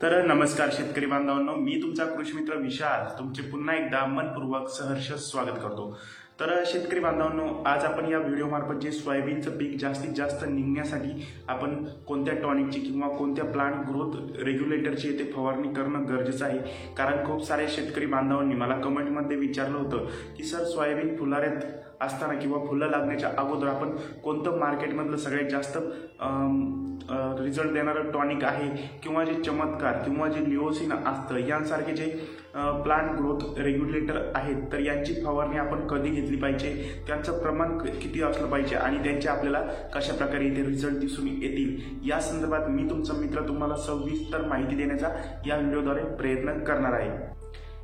तर नमस्कार शेतकरी बांधवांनो, मी तुमचा कृषी मित्र विशाल तुमचे पुन्हा एकदा मनपूर्वक सहर्ष स्वागत करतो। तर शेतकरी बांधवांनो, आज आपण या व्हिडिओ मार्फत जे सोयाबीनचं पीक जास्तीत जास्त निघण्यासाठी आपण कोणत्या टॉनिकची किंवा कोणत्या प्लांट ग्रोथ रेग्युलेटरची येथे फवारणी करणं गरजेचं आहे। कारण खूप सारे शेतकरी बांधवांनी मला कमेंटमध्ये विचारलं होतं की सर, सोयाबीन फुलाऱ्यात असताना किंवा फुलं लागण्याच्या अगोदर आपण कोणतं मार्केटमधलं सगळ्यात जास्त रिझल्ट देणारं टॉनिक आहे किंवा जे चमत्कार किंवा जे लिओसिन असतं यांसारखे जे प्लांट ग्रोथ रेग्युलेटर आहेत, तर यांची फवारणी आपण कधी घेतली पाहिजे, त्यांचं प्रमाण किती असलं पाहिजे आणि त्यांचे आपल्याला कशा प्रकारे इथे रिझल्ट दिसून येतील या संदर्भात मी तुमचा मित्र तुम्हाला सविस्तर माहिती देण्याचा या व्हिडिओद्वारे प्रयत्न करणार आहे।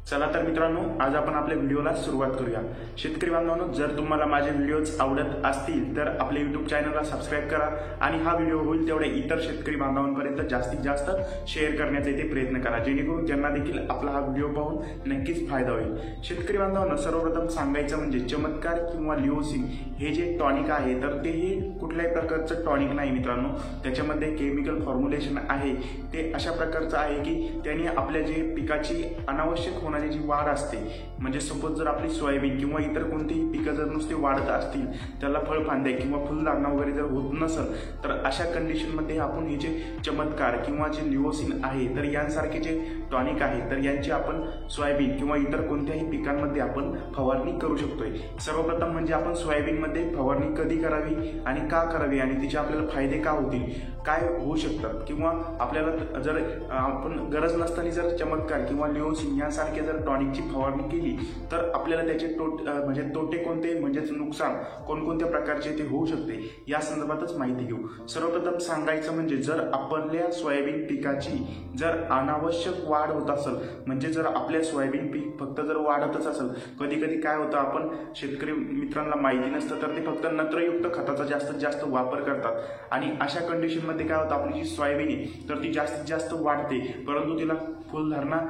चला तर मित्रांनो, आज आपण आपल्या व्हिडिओला सुरुवात करूया। शेतकरी बांधवांनो, जर तुम्हाला माझे व्हिडिओज आवडत असतील तर आपल्या यूट्यूब चॅनलला सबस्क्राईब करा आणि हा व्हिडिओ होईल तेवढे इतर शेतकरी बांधवांपर्यंत जास्तीत जास्त शेअर करण्याचा इथे प्रयत्न करा, जेणेकरून त्यांना देखील आपला हा व्हिडिओ पाहून नक्कीच फायदा होईल। शेतकरी बांधवांनो, सर्वप्रथम सांगायचं म्हणजे चमत्कार किंवा लिओसिन हे जे टॉनिक आहे, तर ते हे कुठल्याही प्रकारचं टॉनिक नाही मित्रांनो। त्याच्यामध्ये केमिकल फॉर्म्युलेशन आहे ते अशा प्रकारचं आहे की त्यांनी आपल्या जे पिकाची अनावश्यक जी वाढ असते, म्हणजे सपोज जर आपली सोयाबीन किंवा इतर कोणतीही पिकं जर नुसते वाढत असतील, त्याला फळफांद्या किंवा फुलधारणा वगैरे जर होत नसेल, तर अशा कंडिशनमध्ये आपण हे जे चमत्कार किंवा जे लिओसिन आहे, तर यांसारखे जे टॉनिक आहे, तर यांची आपण सोयाबीन किंवा इतर कोणत्याही पिकांमध्ये आपण फवारणी करू शकतोय। सर्वप्रथम म्हणजे आपण सोयाबीनमध्ये फवारणी कधी करावी आणि का करावी आणि तिचे आपल्याला फायदे का होतील, काय होऊ शकतात, किंवा आपल्याला जर आपण गरज नसताना जर चमत्कार किंवा लिओसिन यांसारखे जर टॉनिकची फवारणी केली तर आपल्याला त्याचे म्हणजे तोटे कोणते, म्हणजेच नुकसान कोणकोणत्या प्रकारचे ते होऊ शकते या संदर्भातच माहिती घेऊ। सर्वप्रथम सांगायचं म्हणजे जर आपल्या सोयाबीन पिकाची जर अनावश्यक वाढ होत असेल, म्हणजे जर आपल्या सोयाबीन पीक फक्त जर वाढतच असेल, कधी कधी काय होतं, आपण शेतकरी मित्रांना माहिती नसतं तर ते फक्त नत्रयुक्त खताचा जास्तीत जास्त वापर करतात आणि अशा कंडिशनमध्ये काय होतं, आपली जी सोयाबीन आहे तर ती जास्तीत जास्त वाढते, परंतु तिला फुलधारणा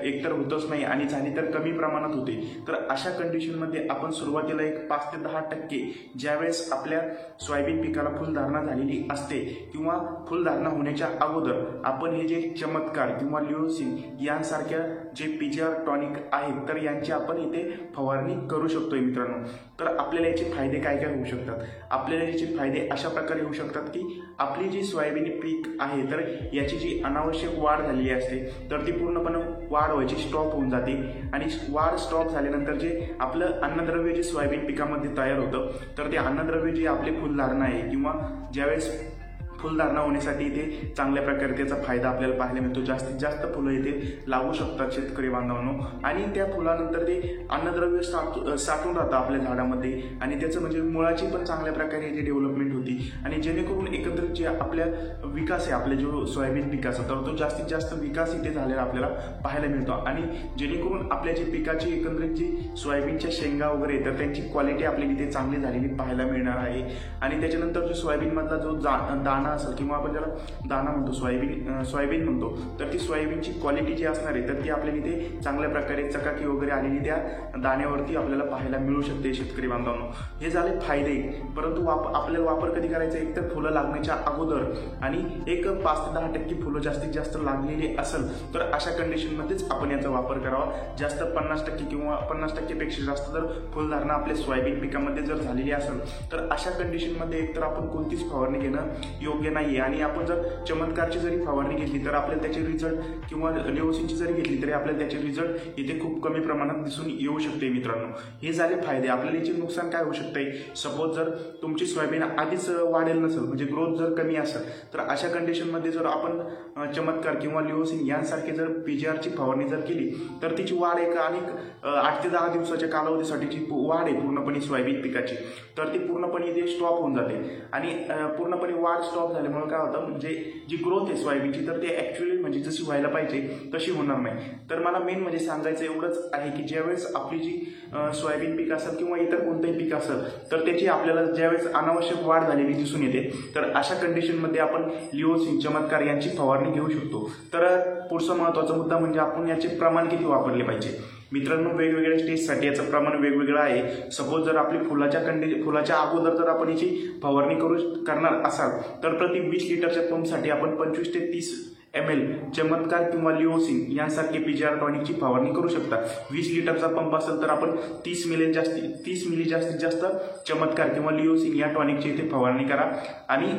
एकतर होतच नाही आणि झाली तर कमी प्रमाणात होते। तर अशा कंडिशनमध्ये आपण सुरुवातीला एक 5 ते 10% ज्यावेळेस आपल्या सोयाबीन पिकाला फुलधारणा झालेली असते किंवा फुलधारणा होण्याच्या अगोदर आपण हे जे चमत्कार किंवा लिओसिन यांसारख्या जे पीजीआर टॉनिक आहेत, तर यांची आपण इथे फवारणी करू शकतोय मित्रांनो। तर आपल्याला याचे फायदे काय काय होऊ शकतात, आपल्याला याचे फायदे अशा प्रकारे होऊ शकतात की आपली जी सोयाबीन पीक आहे, तर याची जी अनावश्यक वाढ झालेली असते तर ती पूर्णपणे वाढ व्हायची स्टॉप होऊन जाते आणि वाढ स्टॉप झाल्यानंतर जे आपलं अन्नद्रव्य जे सोयाबीन पिकामध्ये तयार होतं, तर ते अन्नद्रव्य जे आपले फुलधारणा आहे किंवा ज्यावेळेस फुलधारणा होण्यासाठी इथे चांगल्या प्रकारे त्याचा फायदा आपल्याला पाहायला मिळतो। जास्तीत जास्त फुलं इथे लागू शकतात शेतकरी बांधवांनो आणि त्या फुलानंतर ते अन्नद्रव्य साठून राहतं आपल्या झाडामध्ये आणि त्याचं म्हणजे मुळाची पण चांगल्या प्रकारे इथे डेव्हलपमेंट होती आणि जेणेकरून एकत्रित जे आपल्या विकास आहे, आपल्या जो सोयाबीन पिकाचा, तर तो जास्तीत जास्त विकास इथे झालेला आपल्याला पाहायला मिळतो आणि जेणेकरून आपल्या जे पिकाची एकंदरीत जी सोयाबीनच्या शेंगा वगैरे तर त्यांची क्वालिटी आपल्याला इथे चांगली झालेली पाहायला मिळणार आहे आणि त्याच्यानंतर जो सोयाबीनमधला जो दाणा असेल किंवा आपण ज्याला दाणा म्हणतो, सोयाबीन म्हणतो, तर ती सोयाबीनची क्वालिटी जी असणार आहे तर ती आपल्याला इथे चांगल्या प्रकारे चकाकी वगैरे आलेली त्या दाण्यावरती आपल्याला पाहायला मिळू शकते शेतकरी बांधवांनो। हे झाले फायदे, परंतु आपल्याला वापर कधी करायचा, एक तर फुलं लागण्याच्या अगोदर आणि एक 5 ते 10% फुलं जास्तीत जास्त लागलेली असेल तर अशा कंडिशनमध्येच आपण याचा वापर करावा। जास्त 50% किंवा 50% पेक्षा जास्त जर फुलधारणा आपल्या सोयाबीन पिकामध्ये जर झालेली असेल तर अशा कंडिशनमध्ये एकतर आपण कोणतीच फवारणी घेणं योग्य नाहीये आणि आपण जर चमत्कारची जरी फवारणी घेतली तर आपल्याला त्याचे रिझल्ट किंवा लिओसिनची जरी घेतली तरी आपल्याला त्याचे रिझल्ट इथे खूप कमी प्रमाणात दिसून येऊ शकते मित्रांनो। हे झाले फायदे। आपल्याला याचे नुकसान काय होऊ शकते, सपोज जर तुमची सोयाबीन आधीच वाढेल नसेल, म्हणजे ग्रोथ जर कमी असेल, तर अशा कंडिशनमध्ये जर आपण चमत्कार किंवा लिओसिन यांसारखे जर पीजीआरची फवारणी जर केली तर तिची वाढ एक आणि 8 ते 10 दिवसाच्या कालावधीसाठीची वाढ आहे पूर्णपणे सोयाबीन पिकाची, तर ती पूर्णपणे इथे स्टॉप होऊन जाते आणि पूर्णपणे वाढ स्टॉप झाल्यामुळे काय होतं, म्हणजे जी ग्रोथ आहे सोयाबीनची तर ते ॲक्च्युअली म्हणजे जशी व्हायला पाहिजे तशी होणार नाही। तर मला मेन म्हणजे सांगायचं एवढंच आहे की ज्यावेळेस आपली जी सोयाबीन पीक असेल किंवा इतर कोणतंही पीक असेल तर त्याची आपल्याला ज्यावेळेस अनावश्यक वाढ झालेली दिसून येते, तर अशा कंडिशनमध्ये आपण लिओसिन, चमत्कार यांची फवारणी घेऊ शकतो। तर पुढचा महत्त्वाचा मुद्दा म्हणजे आपण याचे प्रमाण किती वापरले पाहिजे। मित्रांनो, वेगवेगळ्या स्टेजसाठी याचं प्रमाण वेगवेगळं आहे। सपोज जर आपली फुलाच्या अगोदर जर आपण याची फवारणी करणार असाल तर प्रति 20 लिटरच्या पंपसाठी आपण 25 ते 30 ml चमत्कार किंवा लिओसिन यांसारखे पीजीआर टॉनिकची फवारणी करू शकता। 20 लिटरचा पंप असेल तर आपण 30 मिली जास्तीत जास्त चमत्कार किंवा लिओसिन या टॉनिकची इथे फवारणी करा। आणि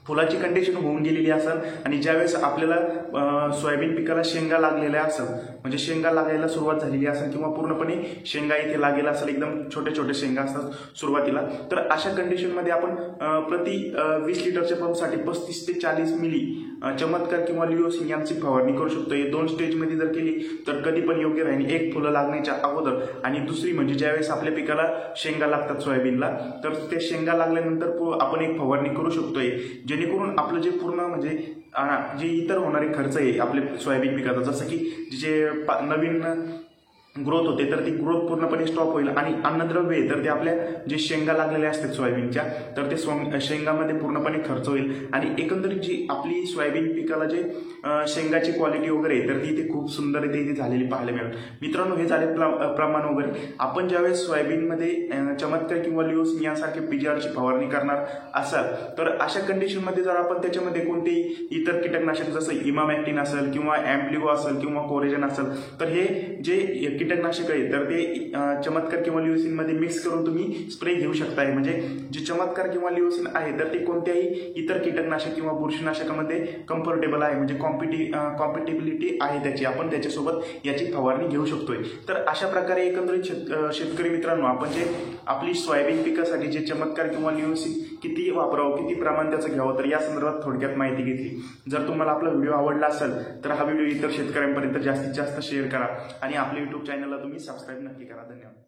फुलाची कंडिशन होऊन गेलेली असेल आणि ज्यावेळेस आपल्याला सोयाबीन पिकाला शेंगा लागलेल्या असेल, म्हणजे शेंगा लागायला सुरुवात झालेली असेल किंवा पूर्णपणे शेंगा इथे लागलेला असेल, एकदम छोटे छोटे शेंगा असतात सुरुवातीला, तर अशा कंडिशनमध्ये आपण प्रति 20 लिटरच्या पंपसाठी 35 ते 40 मिली चमत्कार किंवा लिओसिन यांची फवारणी करू शकतो। हे 2 स्टेजमध्ये जर केली तर कधी पण योग्य राहील। एक फुलं लागण्याच्या अगोदर आणि दुसरी म्हणजे ज्यावेळेस आपल्या पिकाला शेंगा लागतात सोयाबीनला, तर ते शेंगा लागल्यानंतर आपण एक फवारणी करू शकतोय, जेणेकरून आपलं जे पूर्ण म्हणजे जे इतर होणारे खर्च आहे आपल्या सोयाबीन पिकाचा, जसं की जे नवीन ग्रोथ होते तर ती ग्रोथ पूर्णपणे स्टॉप होईल आणि अन्नद्रव्य आहे तर ते आपल्या जे शेंगा लागलेल्या असतात सोयाबीनच्या, तर ते शेंगामध्ये पूर्णपणे खर्च होईल आणि एकंदरीत जी आपली सोयाबीन पिकाला जे शेंगाची क्वालिटी वगैरे तर ती इथे खूप सुंदर इथे झालेली पाहायला मिळेल। मित्रांनो, हे झाले प्रमाण वगैरे। आपण ज्यावेळेस सोयाबीनमध्ये चमत्कार किंवा लिओसिन यांसारखे पीजीआरची फवारणी करणार असाल तर अशा कंडिशनमध्ये जर आपण त्याच्यामध्ये कोणतेही इतर कीटकनाशक जसं इमामॅक्टिन असेल किंवा ॲम्प्लिगो असेल किंवा कोरेजन असेल तर हे जे कीटकनाशक आहे तर ते चमत्कार किंवा लिओसिन मध्ये मिक्स करून तुम्ही स्प्रे घेऊ शकताय। म्हणजे जे चमत्कार किंवा लिओसिन आहे तर ते कोणत्याही इतर कीटकनाशक किंवा बुरशीनाशकामध्ये कम्फर्टेबल आहे, म्हणजे कॉम्पिटेबिलिटी आहे त्याची, आपण त्याच्यासोबत याची फवारणी घेऊ शकतोय। तर अशा प्रकारे एकंदरीत शेतकरी मित्रांनो, आपण जे आपली सोयाबीन पिकासाठी जे चमत्कार किंवा लिओसिन किती वापरावं, किती प्रमाण त्याचं घ्यावं, तर या संदर्भात थोडक्यात माहिती घेतली। जर तुम्हाला आपला व्हिडिओ आवडला असेल तर हा व्हिडिओ इतर शेतकऱ्यांपर्यंत जास्तीत जास्त शेअर करा आणि आपल्या YouTube चॅनलला तुम्ही सबस्क्राईब नक्की करा। धन्यवाद।